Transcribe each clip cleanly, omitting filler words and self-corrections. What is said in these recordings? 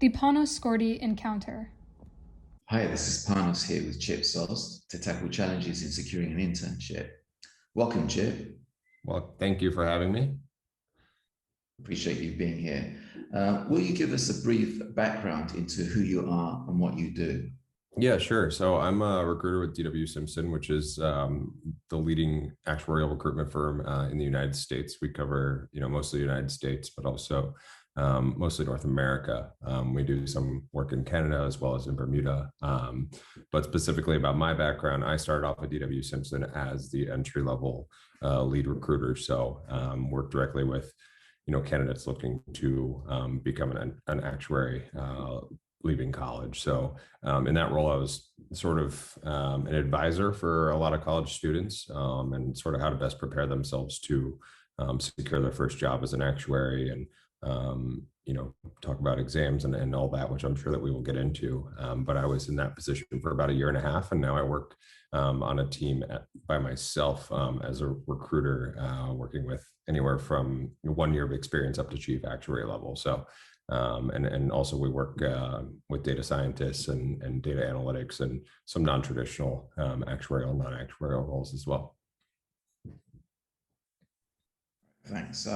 The Panos Skordi Encounter. Hi, this is Panos here with Chip.Searles to tackle challenges in securing an internship. Welcome, Chip. Well, thank you for having me. Appreciate you being here. Will you give us a brief background into who you are and what you do? Yeah, sure. So I'm a recruiter with DW Simpson, which is the leading actuarial recruitment firm in the United States. We cover, most of the United States, but also mostly North America. We do some work in Canada as well as in Bermuda. But specifically about my background, I started off at DW Simpson as the entry-level lead recruiter. So work directly with, candidates looking to become an actuary leaving college. So in that role, I was sort of an advisor for a lot of college students and sort of how to best prepare themselves to secure their first job as an actuary and, talk about exams and all that, which I'm sure that we will get into. But I was in that position for about a year and a half, and now I work on a team by myself as a recruiter, working with anywhere from 1 year of experience up to chief actuary level. So and also we work with data scientists and data analytics and some non-traditional actuarial and non-actuarial roles as well. Thanks.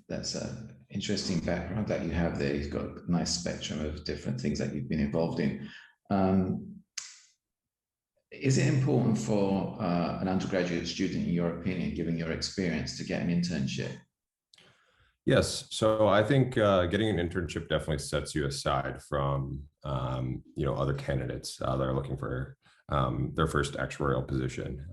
That's a interesting background that you have there. You've got a nice spectrum of different things that you've been involved in. Is it important for an undergraduate student, in your opinion, given your experience, to get an internship? Yes, so I think getting an internship definitely sets you aside from other candidates that are looking for their first actuarial position.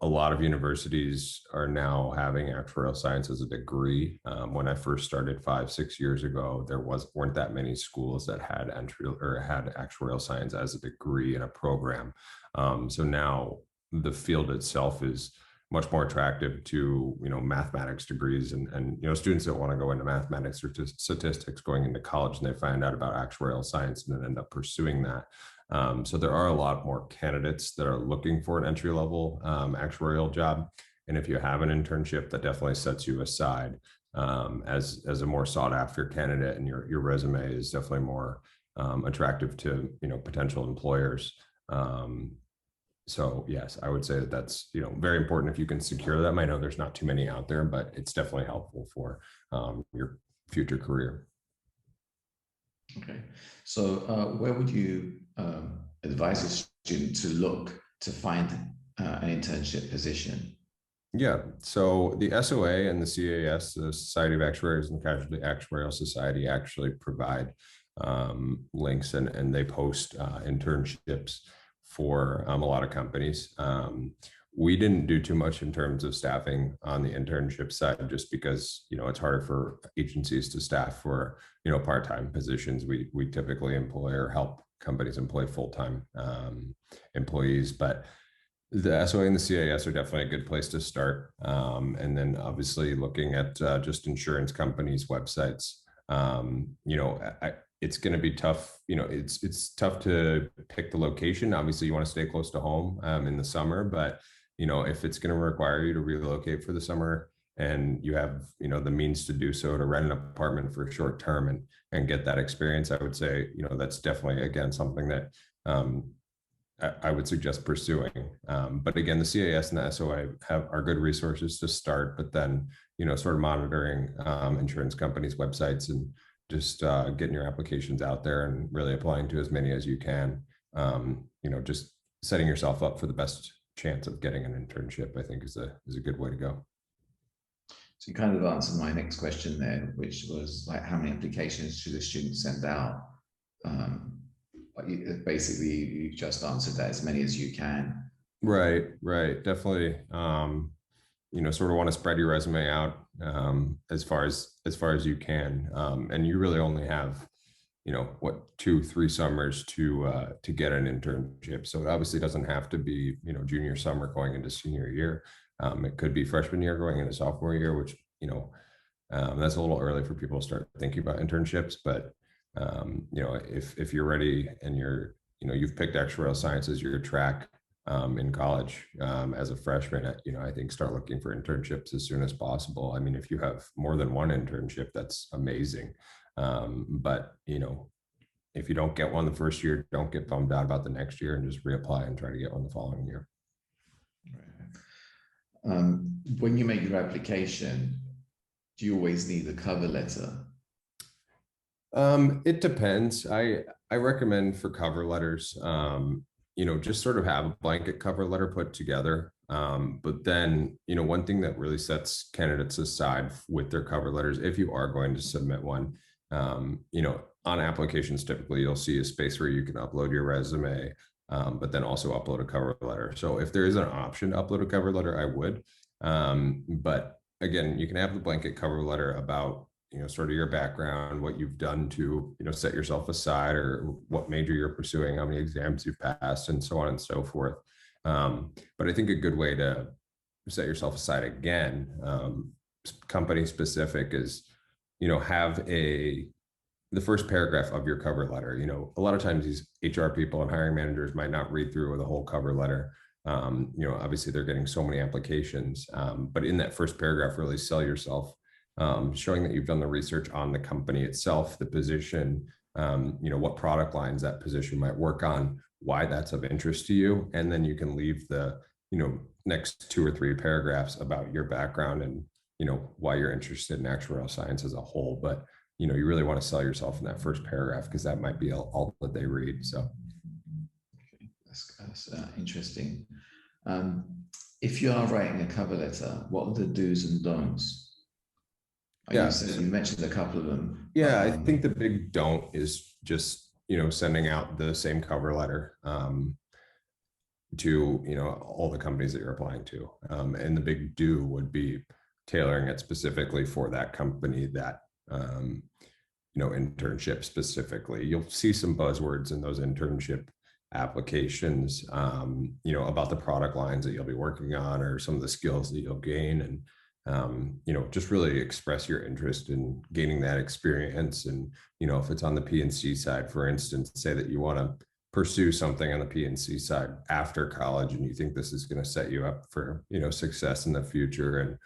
A lot of universities are now having actuarial science as a degree. When I first started 5-6 years ago, there weren't that many schools that had had actuarial science as a degree in a program. So now the field itself is much more attractive to mathematics degrees and students that want to go into mathematics or statistics going into college, and they find out about actuarial science and then end up pursuing that. So there are a lot more candidates that are looking for an entry-level actuarial job, and if you have an internship, that definitely sets you aside as a more sought-after candidate, and your resume is definitely more attractive to potential employers. So yes, I would say that that's very important if you can secure them. I know there's not too many out there, but it's definitely helpful for your future career. Okay, so where would you advise a student to look to find an internship position? Yeah, so the SOA and the CAS, the Society of Actuaries and Casualty Actuarial Society, actually provide links and they post internships for a lot of companies. We didn't do too much in terms of staffing on the internship side, just because it's harder for agencies to staff for part-time positions. We typically employ or help companies employ full-time employees, but the SOA and the CAS are definitely a good place to start. And then obviously looking at just insurance companies' websites. It's going to be tough. It's tough to pick the location. Obviously, you want to stay close to home in the summer, but if it's going to require you to relocate for the summer and you have the means to do so, to rent an apartment for a short term and get that experience, I would say that's definitely, again, something that I would suggest pursuing. But again, the CAS and the SOA are good resources to start, but then sort of monitoring insurance companies' websites and just getting your applications out there and really applying to as many as you can. Just setting yourself up for the best chance of getting an internship, I think is a good way to go. So you kind of answered my next question there, which was like, how many applications should a student send out? Basically, you just answered that, as many as you can. Right, definitely. Sort of want to spread your resume out as far as you can, and you really only have 2-3 summers to get an internship. So it obviously doesn't have to be junior summer going into senior year. It could be freshman year going into sophomore year, which that's a little early for people to start thinking about internships. But if you're ready and you've picked actuarial science as your track in college as a freshman, I think start looking for internships as soon as possible. I mean, if you have more than one internship, that's amazing. But, if you don't get one the first year, don't get bummed out about the next year and just reapply and try to get one the following year. When you make your application, do you always need a cover letter? It depends. I recommend for cover letters, just sort of have a blanket cover letter put together. But then, one thing that really sets candidates aside with their cover letters, if you are going to submit one, on applications, typically you'll see a space where you can upload your resume, but then also upload a cover letter. So if there is an option to upload a cover letter, I would. But again, you can have the blanket cover letter about, sort of your background, what you've done to, set yourself aside, or what major you're pursuing, how many exams you've passed, and so on and so forth. But I think a good way to set yourself aside again, company specific, is, have the first paragraph of your cover letter. A lot of times these HR people and hiring managers might not read through the whole cover letter. Obviously they're getting so many applications, but in that first paragraph, really sell yourself, showing that you've done the research on the company itself, the position, what product lines that position might work on, why that's of interest to you. And then you can leave the, next 2 or 3 paragraphs about your background and, why you're interested in actuarial science as a whole. But, you really want to sell yourself in that first paragraph, because that might be all that they read. So. Okay, that's interesting. If you are writing a cover letter, what are the do's and don'ts? You mentioned a couple of them. Yeah, I think the big don't is just, sending out the same cover letter to, all the companies that you're applying to. And the big do would be tailoring it specifically for that company, that, internship specifically. You'll see some buzzwords in those internship applications, about the product lines that you'll be working on, or some of the skills that you'll gain, and just really express your interest in gaining that experience. And if it's on the P&C side, for instance, say that you want to pursue something on the P&C side after college, and you think this is going to set you up for success in the future, and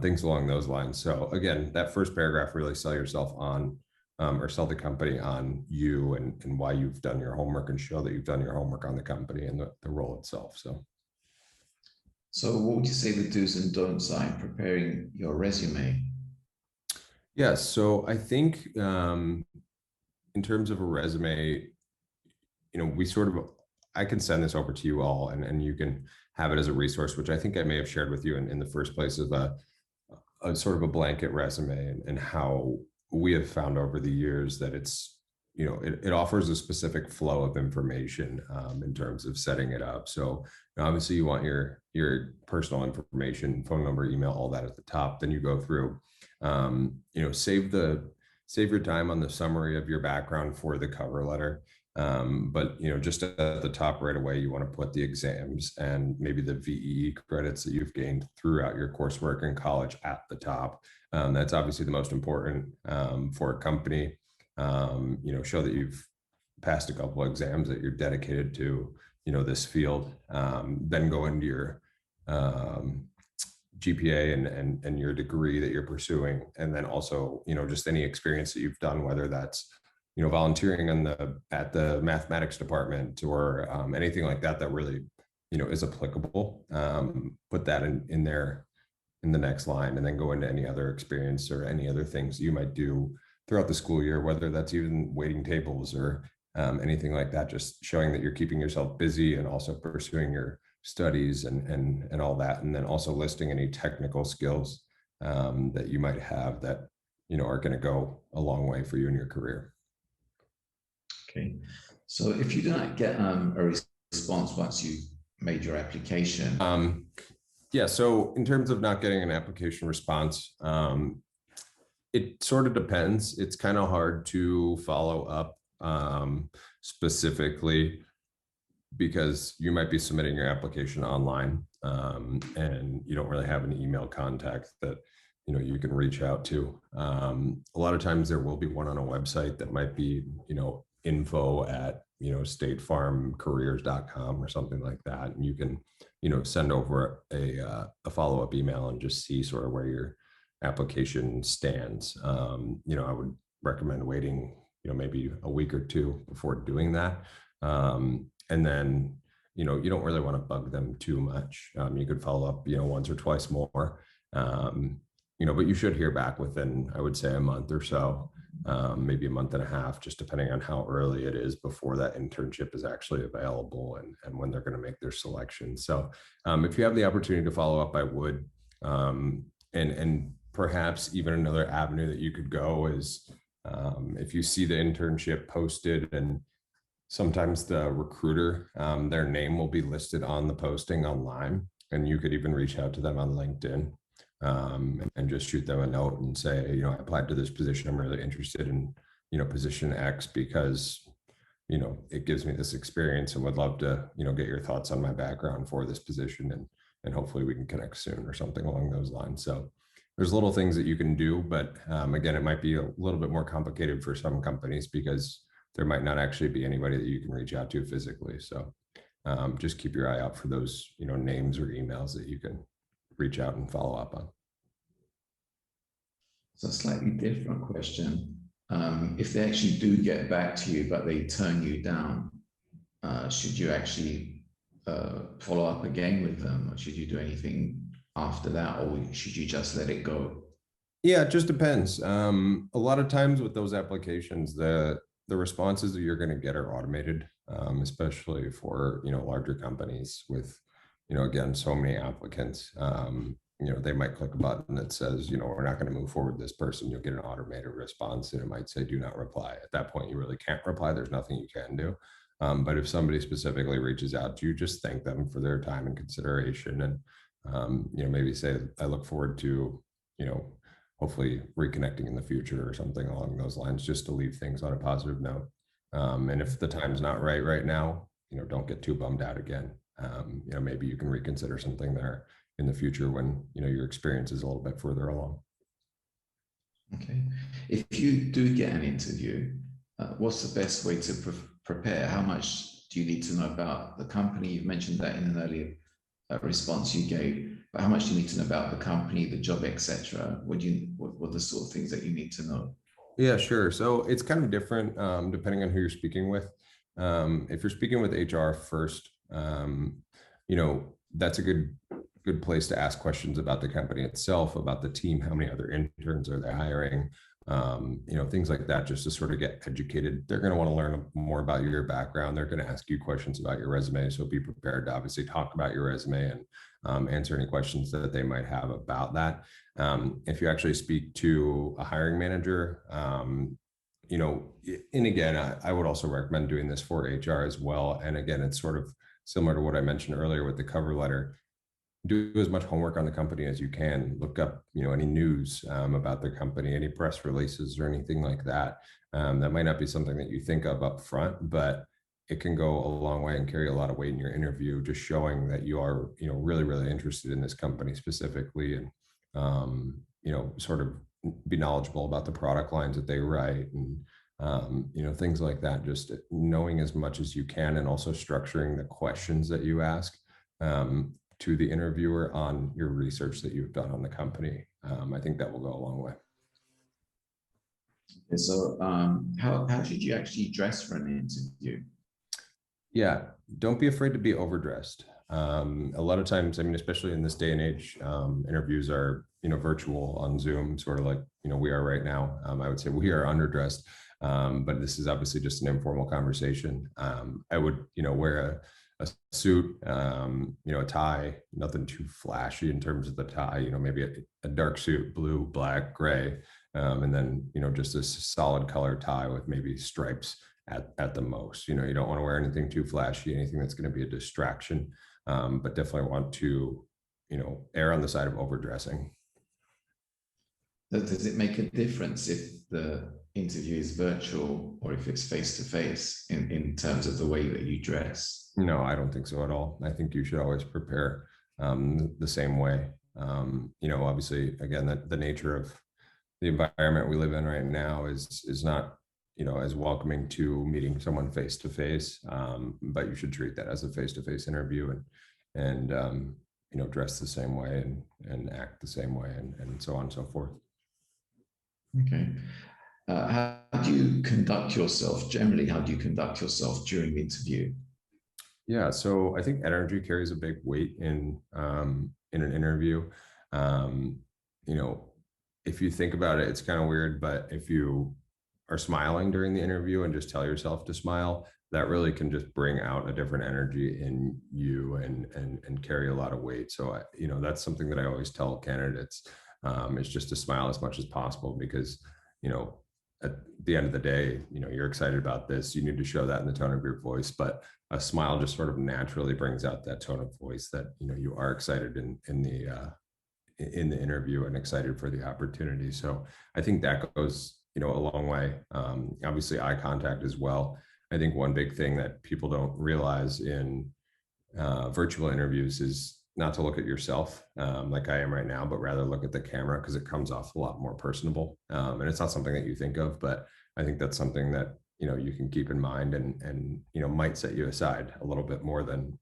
things along those lines. So again, that first paragraph, really sell yourself on, or sell the company on you, and why you've done your homework, and show that you've done your homework on the company and the role itself. So what would you say the do's and don'ts are in preparing your resume? Yeah, so I think in terms of a resume, I can send this over to you all, and you can have it as a resource, which I think I may have shared with you in the first place, of a sort of a blanket resume, and how we have found over the years that it's, it offers a specific flow of information in terms of setting it up. So obviously you want your personal information, phone number, email, all that at the top. Then you go through, save your time on the summary of your background for the cover letter. But just at the top right away, you want to put the exams and maybe the VEE credits that you've gained throughout your coursework in college at the top. That's obviously the most important for a company. Show that you've passed a couple of exams, that you're dedicated to this field. Then go into your GPA and your degree that you're pursuing, and then also just any experience that you've done, whether that's volunteering at the mathematics department, or anything like that that really is applicable. Put that in there in the next line, and then go into any other experience or any other things you might do throughout the school year, whether that's even waiting tables or anything like that. Just showing that you're keeping yourself busy and also pursuing your studies and all that, and then also listing any technical skills that you might have that are going to go a long way for you in your career. Okay, so if you do not get a response once you've made your application, yeah, so in terms of not getting an application response, it sort of depends. It's kind of hard to follow up specifically, because you might be submitting your application online, and you don't really have an email contact that you can reach out to. A lot of times there will be one on a website that might be info at statefarmcareers.com or something like that, and you can send over a follow-up email and just see sort of where your application stands. I would recommend waiting, maybe a week or two before doing that. And then, you don't really want to bug them too much. You could follow up, once or twice more. But you should hear back within, I would say, a month or so, maybe a month and a half, just depending on how early it is before that internship is actually available and when they're going to make their selection. So if you have the opportunity to follow up, I would. And perhaps even another avenue that you could go is if you see the internship posted, and sometimes the recruiter, their name will be listed on the posting online, and you could even reach out to them on LinkedIn and just shoot them a note and say, I applied to this position. I'm really interested in, position X because, it gives me this experience and would love to, get your thoughts on my background for this position. And hopefully we can connect soon or something along those lines. So there's little things that you can do, but again, it might be a little bit more complicated for some companies because there might not actually be anybody that you can reach out to physically. So just keep your eye out for those, names or emails that you can reach out and follow up on. So a slightly different question. If they actually do get back to you, but they turn you down, should you actually follow up again with them, or should you do anything after that, or should you just let it go? Yeah, it just depends. A lot of times with those applications, the responses that you're going to get are automated, especially for larger companies with again so many applicants. They might click a button that says we're not going to move forward with this person. You'll get an automated response, and it might say do not reply. At that point, you really can't reply. There's nothing you can do. But if somebody specifically reaches out to you, just thank them for their time and consideration, and maybe say I look forward to hopefully reconnecting in the future or something along those lines, just to leave things on a positive note. And if the time's not right now, don't get too bummed out again. Maybe you can reconsider something there in the future when your experience is a little bit further along. Okay. If you do get an interview, what's the best way to prepare? How much do you need to know about the company? You've mentioned that in an earlier response you gave, but how much do you need to know about the company, the job, etc.? What are the sort of things that you need to know? Yeah, sure. So it's kind of different depending on who you're speaking with. If you're speaking with HR first, that's a good place to ask questions about the company itself, about the team, how many other interns are they hiring, things like that, just to sort of get educated. They're going to want to learn more about your background. They're going to ask you questions about your resume. So be prepared to obviously talk about your resume and answer any questions that they might have about that. If you actually speak to a hiring manager, and again, I would also recommend doing this for HR as well. And again, it's sort of similar to what I mentioned earlier with the cover letter. Do as much homework on the company as you can. Look up, any news about the company, any press releases or anything like that. That might not be something that you think of up front, but it can go a long way and carry a lot of weight in your interview, just showing that you are, really, really interested in this company specifically, and, sort of be knowledgeable about the product lines that they write and, things like that. Just knowing as much as you can, and also structuring the questions that you ask to the interviewer on your research that you've done on the company. I think that will go a long way. Okay, so how should you actually dress for an interview? Yeah, don't be afraid to be overdressed. A lot of times, especially in this day and age, interviews are, virtual on Zoom, sort of like, we are right now. I would say we are underdressed, but this is obviously just an informal conversation. I would, wear a suit, a tie, nothing too flashy in terms of the tie, maybe a dark suit, blue, black, gray, and then, just a solid color tie with maybe stripes at the most. You don't want to wear anything too flashy, anything that's going to be a distraction, but definitely want to, err on the side of overdressing. Does it make a difference if the interview is virtual or if it's face-to-face in terms of the way that you dress? No, I don't think so at all. I think you should always prepare the same way. Obviously, again, the nature of the environment we live in right now is not, as welcoming to meeting someone face-to-face, but you should treat that as a face-to-face interview and dress the same way and act the same way and so on and so forth. Okay. How do you conduct yourself generally? How do you conduct yourself during the interview? Yeah, so I think energy carries a big weight in an interview. Um, you know, if you think about it, it's kind of weird, but if you are smiling during the interview and just tell yourself to smile, that really can just bring out a different energy in you and carry a lot of weight. So that's something that I always tell candidates, is just to smile as much as possible, because you know at the end of the day, you're excited about this. You need to show that in the tone of your voice, but a smile just sort of naturally brings out that tone of voice that you are excited in the interview and excited for the opportunity. So I think that goes a long way. Obviously, eye contact as well. I think one big thing that people don't realize in virtual interviews is not to look at yourself like I am right now, but rather look at the camera, because it comes off a lot more personable. And it's not something that you think of, but I think that's something that you can keep in mind and might set you aside a little bit more than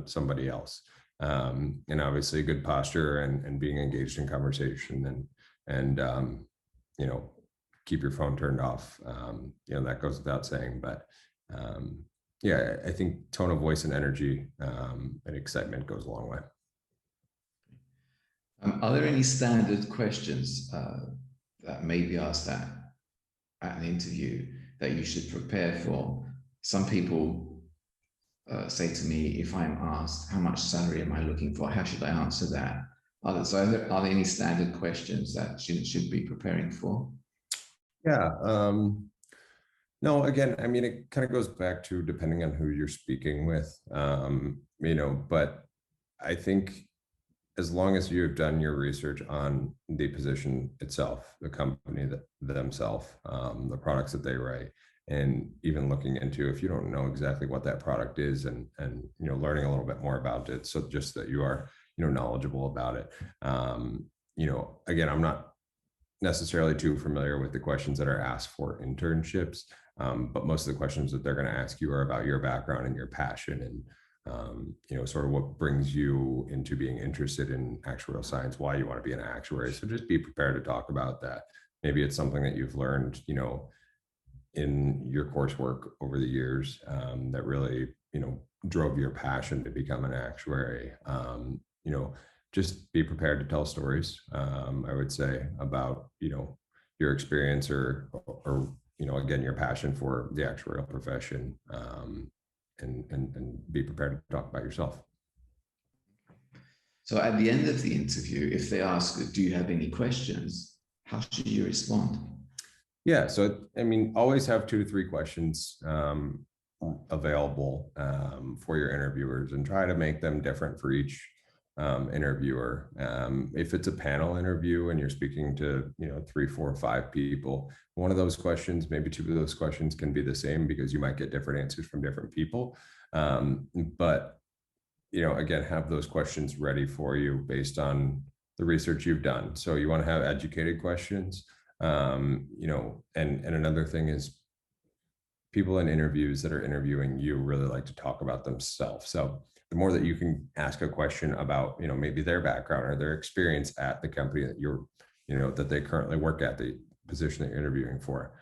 somebody else. And obviously good posture and being engaged in conversation and keep your phone turned off. That goes without saying, but yeah, I think tone of voice and energy and excitement goes a long way. Are there any standard questions that may be asked at an interview that you should prepare for? Some people say to me, if I'm asked, how much salary am I looking for? How should I answer that? Are there any standard questions that students should be preparing for? Yeah. No, again, I mean, it kind of goes back to depending on who you're speaking with, but I think as long as you've done your research on the position itself, the company themselves, the products that they write, and even looking into, if you don't know exactly what that product is, and learning a little bit more about it, so just that you are knowledgeable about it. Again, I'm not necessarily too familiar with the questions that are asked for internships, but most of the questions that they're going to ask you are about your background and your passion, and sort of what brings you into being interested in actuarial science, why you want to be an actuary. So just be prepared to talk about that. Maybe it's something that you've learned, in your coursework over the years, that really, drove your passion to become an actuary. Just be prepared to tell stories, I would say, about, your experience or again, your passion for the actuarial profession, and be prepared to talk about yourself. So at the end of the interview, if they ask, do you have any questions? How should you respond? Yeah, so I mean, always have 2 to 3 questions available for your interviewers, and try to make them different for each interviewer. If it's a panel interview and you're speaking to 3, 4, 5 people, one of those questions, maybe 2 of those questions, can be the same, because you might get different answers from different people. But again, have those questions ready for you based on the research you've done. So you want to have educated questions. And another thing is, people in interviews that are interviewing you really like to talk about themselves. So the more that you can ask a question about, maybe their background or their experience at the company that you're, that they currently work at, the position that you're interviewing for,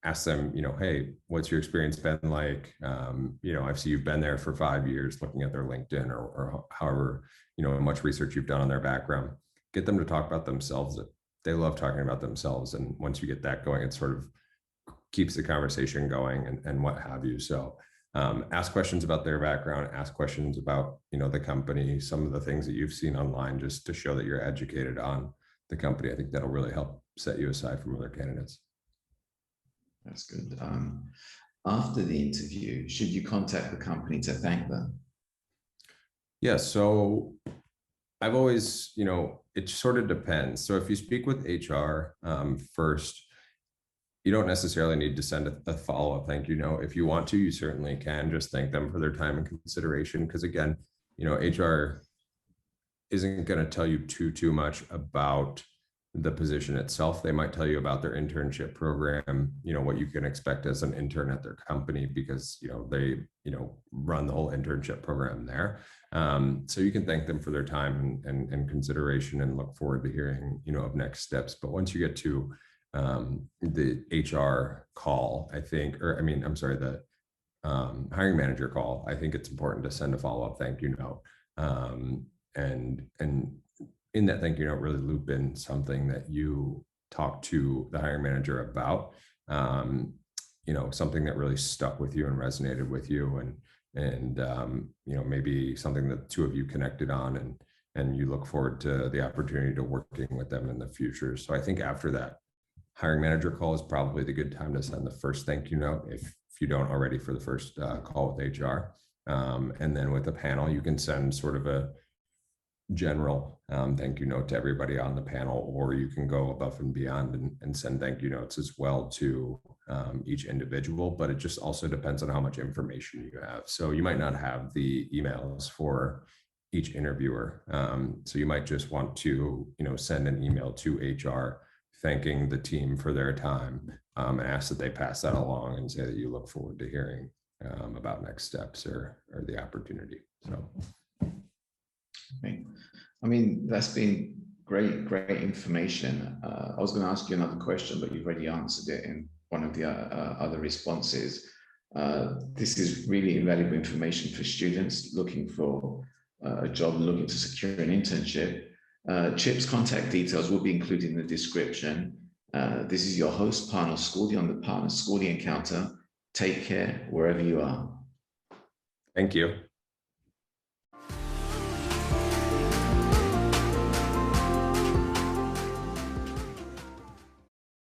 ask them, hey, what's your experience been like? I see you've been there for 5 years, looking at their LinkedIn or however, much research you've done on their background. Get them to talk about themselves. They love talking about themselves. And once you get that going, it sort of keeps the conversation going and what have you. So ask questions about their background, ask questions about, the company, some of the things that you've seen online, just to show that you're educated on the company. I think that'll really help set you aside from other candidates. That's good. After the interview, should you contact the company to thank them? Yeah, so I've always, it sort of depends. So if you speak with HR first, you don't necessarily need to send a follow-up thank you note. If you want to, you certainly can just thank them for their time and consideration. Because again, HR isn't going to tell you too much about the position itself. They might tell you about their internship program, what you can expect as an intern at their company, because they run the whole internship program there. So you can thank them for their time and consideration, and look forward to hearing of next steps. But once you get to the HR call, I think, or I mean, I'm sorry, the hiring manager call, I think it's important to send a follow-up thank you note. And in that thank you note, really loop in something that you talk to the hiring manager about, something that really stuck with you and resonated with you, and maybe something that the two of you connected on, and you look forward to the opportunity to working with them in the future. So I think after that hiring manager call is probably the good time to send the first thank you note, if you don't already, for the first call with HR. And then with the panel, you can send sort of a general thank you note to everybody on the panel, or you can go above and beyond and send thank you notes as well to each individual, but it just also depends on how much information you have. So you might not have the emails for each interviewer. So you might just want to, send an email to HR thanking the team for their time, and ask that they pass that along and say that you look forward to hearing about next steps or the opportunity. So. Okay. I mean, that's been great information. I was going to ask you another question, but you've already answered it in one of the other responses. This is really invaluable information for students looking for a job, looking to secure an internship. Chip's contact details will be included in the description. This is your host, Panos Skordi, on the Panos Skordi Encounter. Take care wherever you are. Thank you.